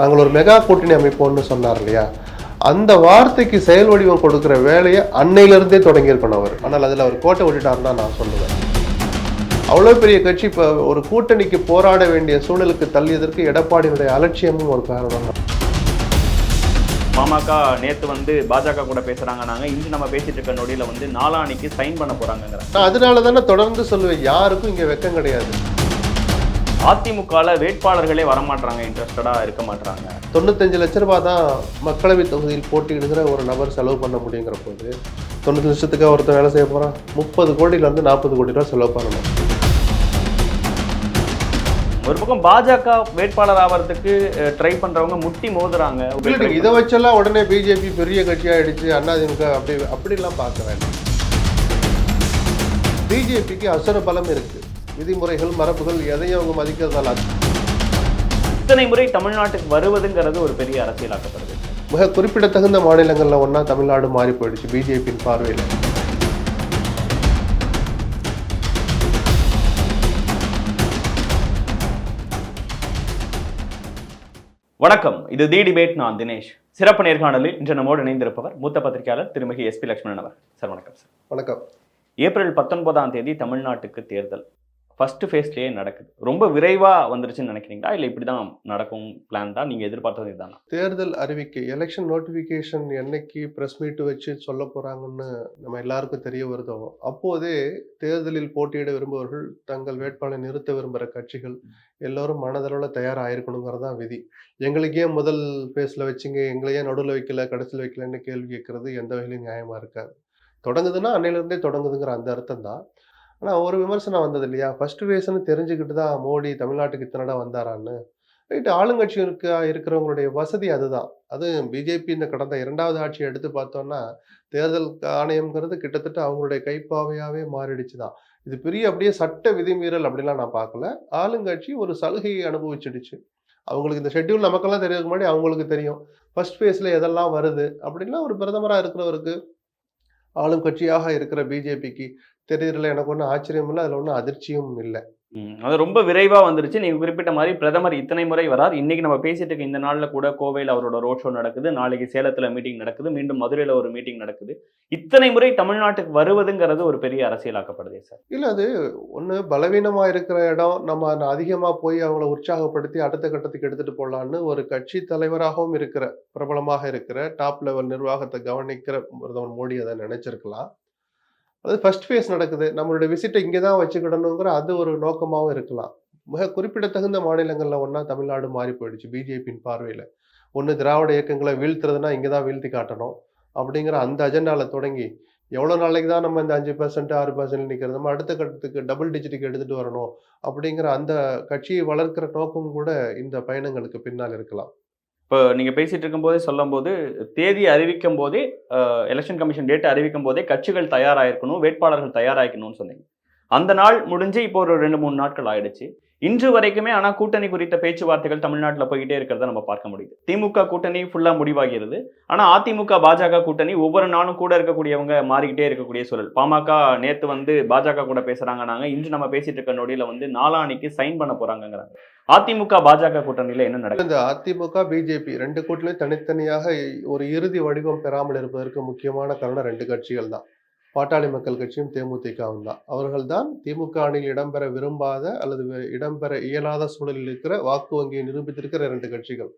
நாங்கள் ஒரு மெகா கூட்டணி அமைப்போம்னு சொன்னார் இல்லையா, அந்த வார்த்தைக்கு செயல் வடிவம் கொடுக்கிற வேலையை அன்னையிலிருந்தே தொடங்கியிருக்கணும் அவர். ஆனால் அதில் அவர் கோட்டை விட்டுட்டாருன்னு தான் நான் சொல்லுவேன். அவ்வளோ பெரிய கட்சி இப்போ ஒரு கூட்டணிக்கு போராட வேண்டிய சூழலுக்கு தள்ளியதற்கு எடப்பாடியினுடைய அலட்சியமும் ஒரு காரணம் தான். பாமக நேத்து பாஜக கூட பேசுறாங்க, நாங்க இன்று நம்ம பேசிட்டு இருக்க நொடியில நாளானிக்கு சைன் பண்ண போறாங்க. நான் அதனால தானே தொடர்ந்து சொல்லுவேன், யாருக்கும் இங்க வெக்கம் கிடையாது. அதிமுகல வேட்பாளர்களே வரமாட்டாங்க, இன்ட்ரெஸ்டடா இருக்க மாட்டாங்க. 95 லட்ச ரூபாய் தான் மக்களவை தொகுதியில் போட்டியிடுகிற ஒரு நபர் செலவு பண்ண முடியுங்கிற போது 90 லட்சத்துக்காக ஒருத்தர் வேலை செய்ய போறான். 30 கோடியிலிருந்து 40 கோடி ரூபாய் செலவு பண்ணணும். ஒரு பக்கம் பாஜக வேட்பாளர் ஆகிறதுக்கு ட்ரை பண்றவங்க முட்டி மோதுறாங்க. இதை வச்செல்லாம் உடனே பிஜேபி பெரிய கட்சியாயிடுச்சு, அதிமுக அப்படிலாம் பார்க்க வேண்டாம். பிஜேபிக்கு அசுர பலம் இருக்கு. விதிமுறைகள், மரபுகள் எதையும் அவங்க மதிக்கிறதால இத்தனை முறை தமிழ்நாட்டுக்கு வருவதுங்கிறது ஒரு பெரிய அரசியலாக்கப்படுது. மிக குறிப்பிடத்தகுந்த மாநிலங்கள்ல ஒன்னா தமிழ்நாடு மாறி போயிடுச்சு பிஜேபியின் பார்வையில். வணக்கம், இது தி டிபேட். நான் தினேஷ். சிறப்பு நேர்காணலில் இன்று நம்மோடு இணைந்திருப்பவர் மூத்த பத்திரிகையாளர் திருமிகு எஸ்பி லட்சுமணன் அவர். சார் வணக்கம். சார் வணக்கம். ஏப்ரல் 19ஆம் தேதி தமிழ்நாட்டுக்கு தேர்தல் ஃபர்ஸ்ட் ஃபேஸ்லேயே நடக்குது. ரொம்ப விரைவாக வந்துருச்சுன்னு நினைக்கிறீங்களா, இல்லை இப்படி தான் நடக்கும் பிளான் தான் நீங்கள் எதிர்பார்த்தது இதுதானா? தேர்தல் அறிவிக்கை, எலெக்ஷன் நோட்டிஃபிகேஷன் என்னைக்கு ப்ரெஸ் மீட் வச்சு சொல்ல போகிறாங்கன்னு நம்ம எல்லாருக்கும் தெரிய வருதோ, அப்போதே தேர்தலில் போட்டியிட விரும்புபவர்கள், தங்கள் வேட்பாளரை நிறுத்த விரும்புகிற கட்சிகள் எல்லோரும் மனதளவில் தயாராகிருக்கணுங்கிறது தான் விதி. எங்களுக்கு ஏன் முதல் ஃபேஸில் வச்சிங்க, எங்களை ஏன் நடுவில் வைக்கல, கடைசியில் வைக்கலன்னு கேள்வி கேட்கறது எந்த வகையிலும் நியாயமாக இருக்காது. தொடங்குதுன்னா அன்னையிலேருந்தே தொடங்குதுங்கிற அந்த அர்த்தம் தான். ஆனால் ஒரு விமர்சனம் வந்தது இல்லையா, ஃபர்ஸ்ட் ஃபேஸ்ன்னு தெரிஞ்சுக்கிட்டு தான் மோடி தமிழ்நாட்டுக்கு இத்தனடா வந்தாரான்னு. ரைட்டு, ஆளுங்கட்சி இருக்கிறவங்களுடைய வசதி அதுதான். அது பிஜேபி இந்த கடந்த 2வது ஆட்சியை எடுத்து பார்த்தோம்னா தேர்தல் ஆணையம்ங்கிறது கிட்டத்தட்ட அவங்களுடைய கைப்பாவையாகவே மாறிடுச்சு தான். இது பெரிய அப்படியே சட்ட விதிமீறல் அப்படிலாம் நான் பார்க்கல. ஆளுங்கட்சி ஒரு சலுகையை அனுபவிச்சிடுச்சு. அவங்களுக்கு இந்த ஷெட்யூல் நமக்கெல்லாம் தெரியறதுக்கு முன்னாடி அவங்களுக்கு தெரியும் ஃபர்ஸ்ட் ஃபேஸில் எதெல்லாம் வருது அப்படின்லாம். ஒரு பிரதமராக இருக்கிறவருக்கு, ஆளும் கட்சியாக இருக்கிற பிஜேபிக்கு தெரியல. எனக்கு ஒன்றும் ஆச்சரியம் இல்லை, அதில் ஒன்றும் அதிர்ச்சியும் இல்லை. அது ரொம்ப விரைவாக வந்துருச்சு. நீங்கள் குறிப்பிட்ட மாதிரி பிரதமர் இத்தனை முறை வரார். இன்னைக்கு நம்ம பேசிட்டு இருக்க இந்த நாளில் கூட கோவையில் அவரோட ரோட் ஷோ நடக்குது, நாளைக்கு சேலத்தில் மீட்டிங் நடக்குது, மீண்டும் மதுரையில் ஒரு மீட்டிங் நடக்குது. இத்தனை முறை தமிழ்நாட்டுக்கு வருவதுங்கிறது ஒரு பெரிய அரசியலாக்கப்படுதே சார். இல்லை, அது ஒன்று பலவீனமாக இருக்கிற இடம், நம்ம அதிகமாக போய் அவங்கள உற்சாகப்படுத்தி அடுத்த கட்டத்துக்கு எடுத்துகிட்டு போகலான்னு ஒரு கட்சி தலைவராகவும் இருக்கிற, பிரபலமாக இருக்கிற, டாப் லெவல் நிர்வாகத்தை கவனிக்கிற பிரதமர் மோடி அதை நினைச்சிருக்கலாம். அது ஃபர்ஸ்ட் ஃபேஸ் நடக்குது, நம்மளுடைய விசிட்டை இங்கே தான் வச்சுக்கிடணுங்கிற அது ஒரு நோக்கமாகவும் இருக்கலாம். மிக குறிப்பிடத்தகுந்த மாநிலங்களில் ஒன்றா தமிழ்நாடு மாறி போயிடுச்சு பிஜேபியின் பார்வையில். ஒன்று திராவிட இயக்கங்களை வீழ்த்துறதுனா இங்கே தான் வீழ்த்தி காட்டணும் அப்படிங்கிற அந்த அஜெண்டாவில் தொடங்கி எவ்வளோ நாளைக்கு தான் நம்ம இந்த 5%, 6% நிற்கிறது, நம்ம அடுத்த கட்டத்துக்கு டபுள் டிஜிட்டுக்கு எடுத்துகிட்டு வரணும் அப்படிங்கிற அந்த கட்சியை வளர்க்கிற நோக்கம் கூட இந்த பயணங்களுக்கு பின்னால் இருக்கலாம். இப்போ நீங்கள் பேசிகிட்டு இருக்கும்போதே சொல்லும்போது, தேதி அறிவிக்கும் போதே, எலெக்ஷன் கமிஷன் டேட் அறிவிக்கும் போதே கட்சிகள் தயாராகிருக்கணும், வேட்பாளர்கள் தயாராகிக்கணும்னு சொன்னீங்க. அந்த நாள் முடிஞ்சு இப்போ ஒரு 2-3 நாட்கள் ஆயிடுச்சு. இன்று வரைக்குமே ஆனால் கூட்டணி குறித்த பேச்சுவார்த்தைகள் தமிழ்நாட்டில் போய்கிட்டே இருக்கிறத நம்ம பார்க்க முடியுது. திமுக கூட்டணி ஃபுல்லாக முடிவாகிறது. ஆனால் அதிமுக பாஜக கூட்டணி ஒவ்வொரு நாளும் கூட இருக்கக்கூடியவங்க மாறிக்கிட்டே இருக்கக்கூடிய சூழல். பாமக நேற்று பாஜக கூட பேசுகிறாங்க, நாங்கள் இன்று நம்ம பேசிட்டு இருக்க நொடியில் நாளானிக்கு சைன் பண்ண போகிறாங்கிறாங்க. அதிமுக பாஜக கூட்டணியில் என்ன நடக்குது? இந்த அதிமுக பிஜேபி 2 கூட்டணியும் தனித்தனியாக ஒரு இறுதி வடிவம் பெறாமல் இருப்பதற்கு முக்கியமான காரணம் 2 கட்சிகள் தான். பாட்டாளி மக்கள் கட்சியும் தேமுதிகவும் தான். அவர்கள் தான் திமுக அணியில் இடம்பெற விரும்பாத அல்லது இடம்பெற இயலாத சூழலில் இருக்கிற வாக்கு வங்கியை நிரூபித்திருக்கிற 2 கட்சிகள்.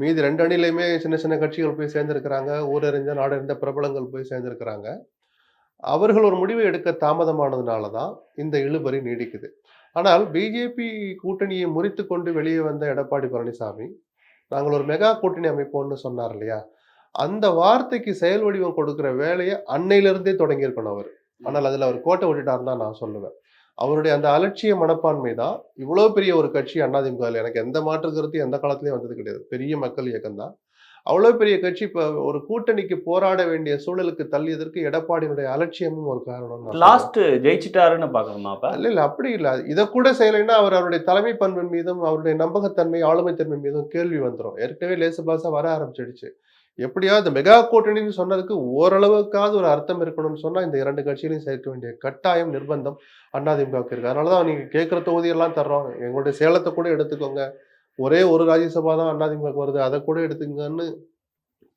மீதி 2 அணிலையுமே சின்ன சின்ன கட்சிகள் போய் சேர்ந்திருக்கிறாங்க, ஊரறிந்த நாடறிந்த பிரபலங்கள் போய் சேர்ந்திருக்கிறாங்க. அவர்கள் ஒரு முடிவை எடுக்க தாமதமானதுனால தான் இந்த இழுபறி நீடிக்குது. ஆனால் பிஜேபி கூட்டணியை முறித்து கொண்டு வெளியே வந்த எடப்பாடி பழனிசாமி, நாங்கள் ஒரு மெகா கூட்டணி அமைப்போம்னு சொன்னார் இல்லையா, அந்த வார்த்தைக்கு செயல் வடிவம் கொடுக்கிற வேலையை அன்னையிலிருந்தே தொடங்கியிருக்கணும் அவர். ஆனால் அதில் அவர் கோட்டை விட்டுட்டாருன்னு தான் நான் சொல்லுவேன். அவருடைய அந்த அலட்சிய மனப்பான்மை தான் இவ்வளோ பெரிய ஒரு கட்சி அதிமுக. எனக்கு எந்த மாற்று கருத்து எந்த காலத்துலையும் வந்தது கிடையாது. பெரிய மக்கள் இயக்கம் தான். அவ்வளோ பெரிய கட்சி இப்போ ஒரு கூட்டணிக்கு போராட வேண்டிய சூழலுக்கு தள்ளியதற்கு எடப்பாடியினுடைய அலட்சியமும் ஒரு காரணம். லாஸ்ட் ஜெயிச்சிட்டாருன்னு பார்க்கணுமா? இல்லை, அப்படி இல்லை. இதை கூட செய்யலைன்னா அவருடைய தலைமை பண்பின் மீதும் அவருடைய நம்பகத்தன்மை, ஆளுமைத்தன்மை மீதும் கேள்வி வந்துடும். ஏற்கனவே லேசு பாசா வர ஆரம்பிச்சிடுச்சு. எப்படியாவது மெகா கூட்டணின்னு சொன்னதுக்கு ஓரளவுக்காவது ஒரு அர்த்தம் இருக்கணும்னு சொன்னா இந்த 2 கட்சிகளையும் சேர்க்க வேண்டிய கட்டாயம், நிர்பந்தம் அதிமுகவுக்கு இருக்கு. அதனாலதான் நீங்க கேட்கிற தொகுதியெல்லாம் தர்றோம், எங்களுடைய சேலத்தை கூட எடுத்துக்கோங்க, ஒரே ஒரு ராஜ்யசபா தான் அதிமுக வருது, அதை கூட எடுத்துங்கன்னு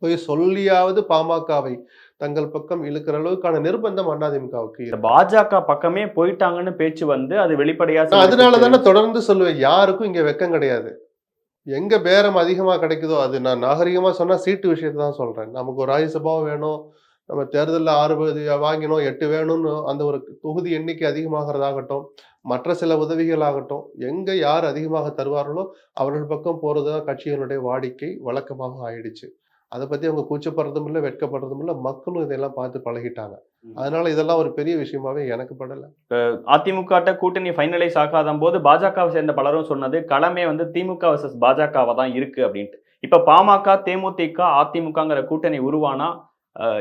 போய் சொல்லியாவது பாமகவை தங்கள் பக்கம் இழுக்கிற அளவுக்கான நிர்பந்தம் அதிமுகவுக்கு இந்த இருக்கு. பாஜக பக்கமே போயிட்டாங்கன்னு பேச்சு வந்து அது வெளிப்படையா நான் அதனால சிலருக்கு தானே தொடர்ந்து சொல்லுவேன், யாருக்கும் இங்க வெக்கம் கிடையாது. எங்க பேரம் அதிகமா கிடைக்குதோ, அது நான் நாகரிகமா சொன்னா சீட்டு விஷயத்த தான் சொல்றேன். நமக்கு ஒரு ராஜ்யசபாவும் வேணும், நம்ம தேர்தல்ல 6 வாங்கினோம், 8 வேணும்னு அந்த ஒரு தொகுதி எண்ணிக்கை அதிகமாகறதாகட்டும், மற்ற சில உதவிகள் ஆகட்டும், எங்க யார் அதிகமாக தருவார்களோ அவர்கள் பக்கம் போறது தான் கட்சிகளுடைய வாடிக்கை, வழக்கமாக ஆயிடுச்சு. அத பத்தி அவங்க கூச்சப்படுறதும் இல்ல, வெட்கப்படுறதும் இல்ல. மக்களும் இதெல்லாம் பார்த்து பழகிட்டாங்க. அதனால இதெல்லாம் ஒரு பெரிய விஷயமாவே எனக்கு படல. அதிமுக கூட்டணி ஃபைனலைஸ் ஆகாத போது பாஜகவை சேர்ந்த பலரும் சொன்னது களமே வந்து திமுக வர்சஸ் பாஜகவா தான் இருக்கு அப்படின்ட்டு. இப்ப பாமக, தேமுதிக, அதிமுகங்கிற கூட்டணி உருவானா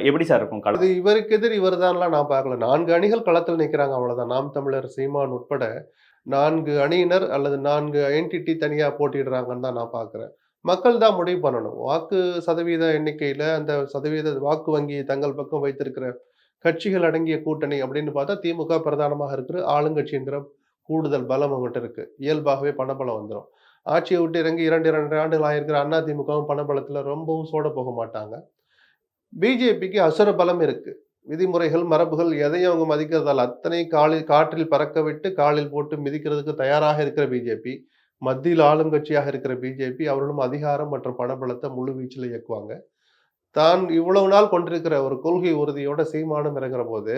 எப்படி சார் இருக்கும் அது களம்? இவருக்கு எதிர் இவர்தான்லாம் நான் பார்க்கல. 4 அணிகள் களத்தில் நிக்கிறாங்க அவ்வளவுதான். நாம் தமிழர், சீமான் உட்பட 4 அணியினர் அல்லது 4 என்டிட்டி தனியா போட்டியிடுறாங்கன்னு தான் நான் பார்க்கிறேன். மக்கள் தான் முடிவு பண்ணணும். வாக்கு சதவீத எண்ணிக்கையில அந்த சதவீத வாக்கு வங்கியை தங்கள் பக்கம் வைத்திருக்கிற கட்சிகள் அடங்கிய கூட்டணி அப்படின்னு பார்த்தா திமுக பிரதானமாக இருக்கிற ஆளுங்கட்சிங்கிற கூடுதல் பலம் அவங்ககிட்ட இருக்கு. இயல்பாகவே பணபலம் வந்துரும். ஆட்சியை விட்டு இறங்கி 2, 2 ஆண்டுகள் ஆயிருக்கிற அதிமுகவும் பணபலத்துல ரொம்பவும் சோட போக மாட்டாங்க. பிஜேபிக்கு அசுர பலம் இருக்கு. விதிமுறைகள், மரபுகள் எதையும் அவங்க மதிக்கிறதால அத்தனை காற்றில் பறக்க விட்டு காலில் போட்டு மிதிக்கிறதுக்கு தயாராக இருக்கிற பிஜேபி, மத்தியில் ஆளும் கட்சியாக இருக்கிற பிஜேபி, அவர்களும் அதிகாரம் மற்றும் பணபலத்தை முழு வீச்சில் இயக்குவாங்க. தான் இவ்வளவு நாள் கொண்டிருக்கிற ஒரு கொள்கை உறுதியோட சீமானும் இறங்குற போது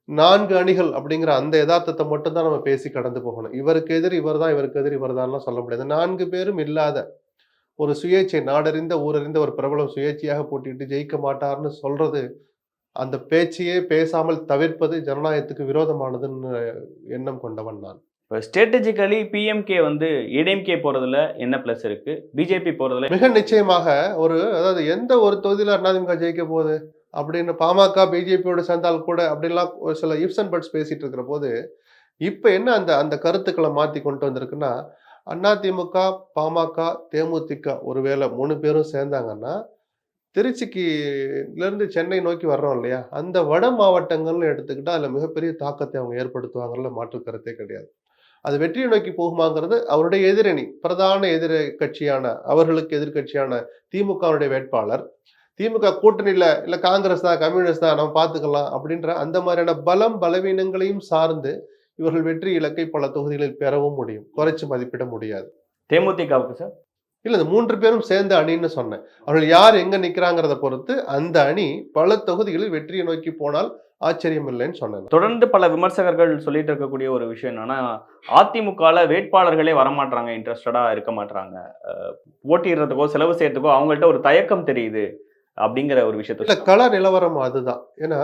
4 அணிகள் அப்படிங்கிற அந்த யதார்த்தத்தை மட்டும் தான் நம்ம பேசி கடந்து போகணும். இவருக்கு எதிர் இவர் தான், இவருக்கு எதிர் இவர் தான்லாம் சொல்ல முடியாது. 4 பேரும் இல்லாத ஒரு சுயேட்சை, நாடறிந்த ஊரறிந்த ஒரு பிரபலம் சுயேட்சையாக போட்டியிட்டு ஜெயிக்க மாட்டார்ன்னு சொல்றது, அந்த பேச்சையே பேசாமல் தவிர்ப்பது ஜனநாயகத்துக்கு விரோதமானதுன்னு எண்ணம் கொண்டவன் நான். இப்போ ஸ்ட்ராட்டஜிக்கலி பிஎம்கே வந்து ஏடிஎம்கே போறதுல என்ன பிளஸ் இருக்கு, பிஜேபி போறதுல மிக நிச்சயமாக அதாவது எந்த ஒரு தொகுதியில அதிமுக ஜெயிக்க போகுது அப்படின்னு பாமக பிஜேபியோட சேர்ந்தால் கூட அப்படிலாம் ஒரு சில இஃப்ஸ் அண்ட் பட்ஸ் பேசிட்டு இருக்கிற போது, இப்ப என்ன அந்த அந்த கருத்துக்களை மாத்தி கொண்டு வந்திருக்குன்னா, அதிமுக, பாமக, தேமுதிக ஒருவேளை 3 பேரும் சேர்ந்தாங்கன்னா, திருச்சிக்கு இருந்து சென்னை நோக்கி வர்றோம் இல்லையா? அந்த வட மாவட்டங்கள்னு எடுத்துக்கிட்டா, அதுல மிகப்பெரிய தாக்கத்தை அவங்க ஏற்படுத்துவாங்கறதுல மாற்று கருத்தே கிடையாது. அது வெற்றியை நோக்கி போகுமாங்கிறது அவருடைய எதிரணி, பிரதான எதிர் கட்சியான அவர்களுக்கு எதிர்க்கட்சியான திமுகவுடைய வேட்பாளர், திமுக கூட்டணியில இல்ல காங்கிரஸ் தான், கம்யூனிஸ்ட் தான் நம்ம பார்த்துக்கலாம் அப்படின்ற அந்த மாதிரியான பலம், பலவீனங்களையும் சார்ந்து இவர்கள் வெற்றி இலக்கை பல தொகுதிகளில் பெறவும் முடியும். குறைச்சு மதிப்பிட முடியாது. தேமுதிகவுக்கு சார்? இல்ல இந்த 3 பேரும் சேர்ந்த அணின்னு சொன்னேன். அவர்கள் யார் எங்க நிக்கிறாங்கிறத பொறுத்து அந்த அணி பல தொகுதிகளில் வெற்றியை நோக்கி போனால் ஆச்சரியம் இல்லைன்னு சொன்னேன். தொடர்ந்து பல விமர்சகர்கள் சொல்லிட்டு இருக்கக்கூடிய ஒரு விஷயம் என்னன்னா, அதிமுகல வேட்பாளர்களே வரமாட்றாங்க, இன்ட்ரெஸ்டடா இருக்க மாட்றாங்க. போட்டியிடுறதுக்கோ, செலவு செய்யறதுக்கோ அவங்கள்ட்ட ஒரு தயக்கம் தெரியுது அப்படிங்கிற ஒரு விஷயத்த இல்ல சொன்னாங்க. கள நிலவரம் அதுதான். ஏன்னா,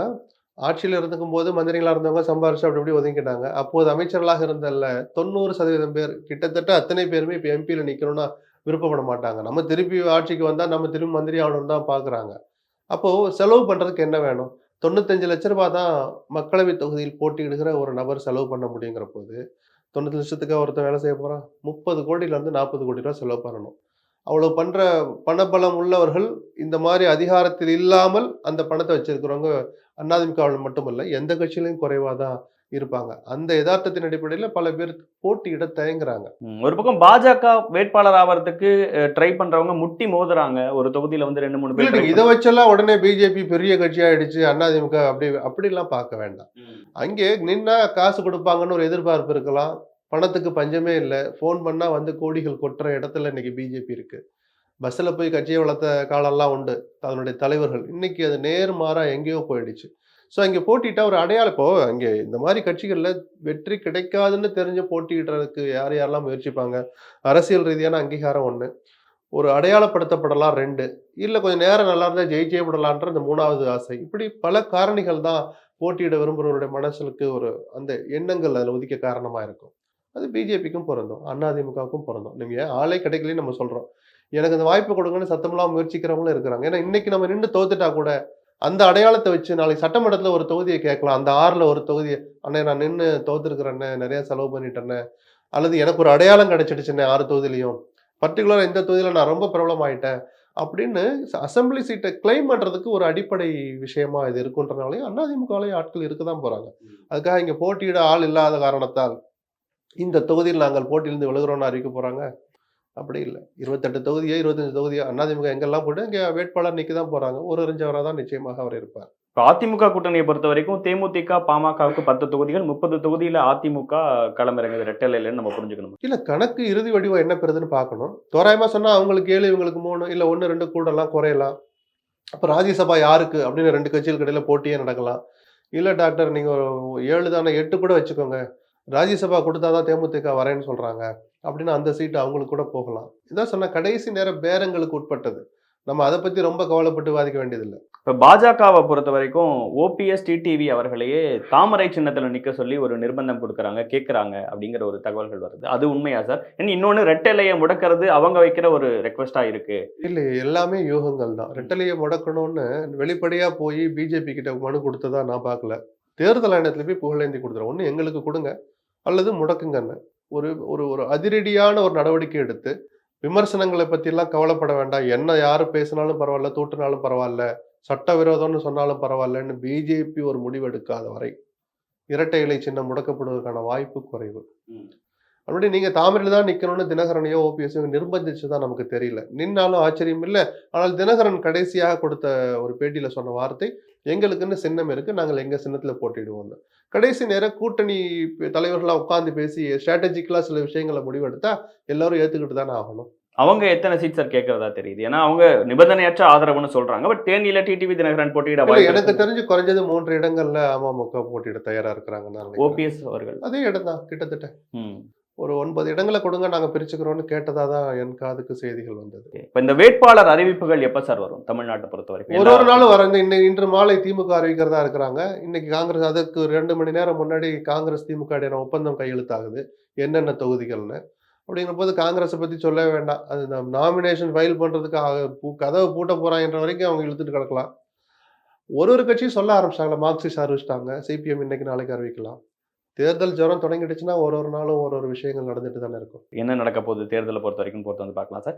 ஆட்சியில இருந்துக்கும்போது மந்திரிகளா இருந்தவங்க சம்பாரிச்சு அப்படி இப்படி ஒதுங்கிட்டாங்க. அப்போது அமைச்சர்களாக இருந்தல்ல 90% பேர் கிட்டத்தட்ட அத்தனை பேருமே இப்ப எம்பில நிக்கணும்னா விருப்பப்பட மாட்டாங்க. நம்ம திருப்பி ஆட்சிக்கு வந்தா நம்ம திரும்பி மந்திரி ஆகணும்னு தான் பார்க்குறாங்க. அப்போ செலவு பண்றதுக்கு என்ன வேணும்? ரூ. 95,00,000 தான் மக்களவை தொகுதியில் போட்டியிடுகிற ஒரு நபர் செலவு பண்ண முடியுங்கிற போது, 90,00,000த்துக்கா ஒருத்தன் வேலை செய்ய போறான்? 30,00,00,000லேருந்து 40,00,00,000 செலவு பண்ணணும். அவ்வளவு பண்ற பணபலம் உள்ளவர்கள் இந்த மாதிரி அதிகாரத்தில் இல்லாமல் அந்த பணத்தை வச்சிருக்கிறவங்க அதிமுகவில் மட்டுமல்ல, எந்த கட்சியிலும் குறைவா தான் இருப்பாங்க. அந்த எதார்த்தத்தின் அடிப்படையில பல பேர் போட்டியிட தயங்குறாங்க. ஒரு பக்கம் பாஜக வேட்பாளர் ஆவறதுக்கு ட்ரை பண்றவங்க முட்டி மோதுறாங்க. ஒரு தொகுதியில வந்து 2, 3 இல்ல பேர் ட்ரை நீங்க இத வச்செல்லாம் உடனே பிஜேபி பெரிய கட்சி ஆயிடுச்சு, அதிமுக அப்படிலாம் பார்க்க வேண்டாம். அங்கே நின்னா காசு குடுப்பாங்கன்னு ஒரு எதிர்பார்ப்பு இருக்கலாம். பணத்துக்கு பஞ்சமே இல்ல. ஃபோன் பண்ணா வந்து கோடிகள் கொட்டுற இடத்துல இன்னைக்கு பிஜேபி இருக்கு. பஸ்ல போய் கட்சிய வளர்த்த காலம்லாம் உண்டு. அதனுடைய தலைவர்கள். இன்னைக்கு அது நேர்மாறா எங்கேயோ போயிடுச்சு. ஸோ அங்கே போட்டியிட்டா ஒரு அடையாளம் இப்போ அங்கே இந்த மாரி கட்சிகள்ல வெற்றி கிடைக்காதுன்னு தெரிஞ்சு போட்டியிடுறதுக்கு யார் யாரெல்லாம் முயற்சிப்பாங்க? அரசியல் ரீதியான அங்கீகாரம் 1. ஒரு அடையாளப்படுத்தப்படலாம் 2. இல்ல கொஞ்சம் நேரம் நல்லா இருந்தா ஜெயிச்சே விடலான்ற இந்த 3வது ஆசை. இப்படி பல காரணிகள் தான் போட்டியிட விரும்புறவருடைய மனசுக்கு ஒரு அந்த எண்ணங்கள் அதுல உதிக்க காரணமா இருக்கும். அது பிஜேபிக்கும் பொருந்தும். அதிமுகவுக்கும் பொருந்தும். நீங்க ஆளே கிடைக்கலன்னு நம்ம சொல்றோம். எனக்கு அந்த வாய்ப்பு கொடுங்கன்னு சத்தமில்லாம முயற்சிக்கிறவங்களும் இருக்கிறாங்க. ஏன்னா இன்னைக்கு நம்ம நின்னு தோத்துட்டா கூட, அந்த அடையாளத்த வச்சு நாளைக்கு சட்டமன்றத்துல ஒரு தொகுதிய கேட்கலாம். அந்த 6ல ஒரு தொகுதிய, "அண்ணே நான் நின்னு தோத்துருக்கிறேண்ணே, நெறைய செலவு பண்ணிட்டேண்ணே." அல்லது எனக்கு ஒரு அடையாளம் கிடைச்சிடுச்சுண்ணே 6 தொகுதியிலயும். பர்ட்டிகுலரா இந்த தொகுதியில நான் ரொம்ப பிரபலம் ஆயிட்டேன். அப்படின்னு அசெம்பிளி சீட்ட கிளைம் பண்றதுக்கு ஒரு அடிப்படை விஷயமா இது இருக்குன்றனாலயும் அதிமுகவிலயும் ஆட்கள் இருக்க தான் போறாங்க. அதுக்காக இங்க போட்டியிட ஆள் இல்லாத காரணத்தால், இந்த தொகுதியில் நாங்கள் போட்டியிலிருந்து விலகுறோம்னு அறிவிக்க போறாங்க. அப்படி இல்ல. 28 தொகுதியோ, 25 தொகுதியோ அதிமுக எங்கெல்லாம் போட்டு இங்க வேட்பாளர் நிக்க தான் போறாங்க. ஒரு அறிஞ்சவரா தான் நிச்சயமாக அவர் இருப்பார். இப்ப அதிமுக கூட்டணியை பொறுத்த வரைக்கும் தேமுதிக, பாமகவுக்கு 10 தொகுதிகள், 30 தொகுதியில அதிமுக களமிறங்குது ரெட்டலைலன்னு நம்ம புரிஞ்சுக்கணும். இல்ல கணக்கு இறுதி வடிவம் என்ன பெறுதுன்னு பார்க்கணும். தோராயமா சொன்னா அவங்களுக்கு 7, இவங்களுக்கு 3 இல்ல 1, 2 கூடலாம், குறையலாம். அப்ப ராஜ்யசபா யாருக்கு அப்படின்னு 2 கட்சிகளுக்கு இடையில போட்டியே நடக்கலாம். இல்ல டாக்டர் நீங்க ஒரு 7 தானே 8 கூட வச்சுக்கோங்க. ராஜ்யசபா குடுத்தா தான் தேமுதிக வரேன்னு சொல்றாங்க. அப்படின்னு அந்த சீட் அவங்களுக்கு கூட போகலாம். இதான் சொன்னேன் கடைசி நேர பேரங்களுக்கு உட்பட்டது. நம்ம அத பத்தி ரொம்ப கவலைப்பட்டு விவாதிக்க வேண்டியதில்ல. இப்ப பாஜகவை பொறுத்த வரைக்கும் ஓபிஎஸ், டிடிவி அவர்களையே தாமரை சின்னத்துல நிக்க சொல்லி ஒரு நிர்பந்தம் கொடுக்குறாங்க, கேட்கறாங்க அப்படிங்கிற ஒரு தகவல்கள் வருது. அது உண்மையா சார்? இன்னொன்னு ரெட்டலையை முடக்கிறது அவங்க வைக்கிற ஒரு ரெக்வெஸ்டா இருக்கு. இல்ல எல்லாமே யூகங்கள் தான். ரெட்டலைய முடக்கணும்னு வெளிப்படையா போய் பிஜேபி கிட்ட மனு குடுத்ததா நான் பார்க்கல. தேர்தல் ஆணையத்துல போய் புகழேந்தி குடுத்துறோம். ஒண்ணு எங்களுக்கு குடுங்க, அல்லது முடக்குங்கன்னு. ஒரு ஒரு ஒரு அதிரடியான ஒரு நடவடிக்கை எடுத்து, விமர்சனங்கள பத்திலாம் கவலைப்பட வேண்டாம். என்ன யாரு பேசினாலும் பரவால்ல, தூற்றினாலும் பரவால்ல, சட்டவிரோதம்னு சொன்னாலும் பரவால்லன்னு பிஜேபி ஒரு முடிவு எடுக்காத வரை, இரட்டை இலை சின்னம் முடக்கப்படுவதற்கான வாய்ப்பு குறைவு. ம். அப்படி நீங்க தாமரையில தான் நிக்கணும்னு தினகரனையோ, ஓபிஎஸ்ஸோ நிர்பந்திச்சதா நமக்கு தெரியல. நின்னாலும் ஆச்சரியம் இல்ல. ஆனால் தினகரன் கடைசியாக கொடுத்த ஒரு பேட்டியில சொன்ன வார்த்தை, "எங்களுக்குன்னு சின்னம் இருக்கு. நாங்கள் எங்க சின்னத்துல போட்டியிடுவோம்னு." கடைசி நேரம் கூட்டணி தலைவர்களா உட்கார்ந்து பேசி ஸ்ட்ராட்டஜிக்கலா சில விஷயங்கள முடிவெடுத்தா, எல்லாரும் ஏத்துக்கிட்டு தானே ஆகணும். அவங்க எத்தனை சீட் சார் கேட்கறதா தெரியுது? ஏன்னா அவங்க நிபந்தனையற்ற ஆதரவுன்னு சொல்றாங்க. பட் தேனியில டிடிவி தினகரன் போட்டியிட இல்ல வாய்ப்பு எனக்கு இருக்கு. தெரிஞ்சு குறைஞ்சது 3 இடங்கள்ல அமமுக போட்டியிட தயாரா இருக்கிறாங்கன்னு நான் நினைக்கிறேன். ஓபிஎஸ் அவர்கள். அதே இடம் தான் கிட்டத்தட்ட. ம். ஒரு 9 இடங்கள கொடுங்க நாங்க பிரிச்சுக்கிறோம்னு கேட்டதா தான் என் காதுக்கு செய்திகள் வந்தது. இப்ப இந்த வேட்பாளர் அறிவிப்புகள் எப்ப சார் வரும் தமிழ்நாட்டை பொறுத்த வரைக்கும்? ஒரு ஒரு நாளும் வராங்க. இன்று மாலை திமுக அறிவிக்கிறதா இருக்கிறாங்க. இன்னைக்கு காங்கிரஸ் அதுக்கு 2 மணி நேரம் முன்னாடி காங்கிரஸ் திமுக இடையான ஒப்பந்தம் கையெழுத்தாகுது. என்னென்ன தொகுதிகள்னு. அப்படிங்கிறபோது காங்கிரஸ பத்தி சொல்லவே வேண்டாம். அது நாமினேஷன் ஃபைல் பண்றதுக்கு கதவு பூட்ட போறாங்கன்ற வரைக்கும் அவங்க இழுத்துட்டு கிடக்கலாம். ஒரு ஒரு கட்சியும் சொல்ல ஆரம்பிச்சிட்டாங்களா, மார்க்சிஸ்ட் அறிவிச்சிட்டாங்க. சிபிஎம் இன்னைக்கு நாளைக்கு அறிவிக்கலாம். தேர்தல் ஜுரம் தொடங்கிடுச்சுன்னா ஒரு ஒரு நாளும் ஒரு ஒரு விஷயங்கள் நடந்துட்டு தானே இருக்கும். என்ன நடக்க போகுது தேர்தலை பொறுத்த வரைக்கும் பொறுத்து வந்து பார்க்கலாம் சார்.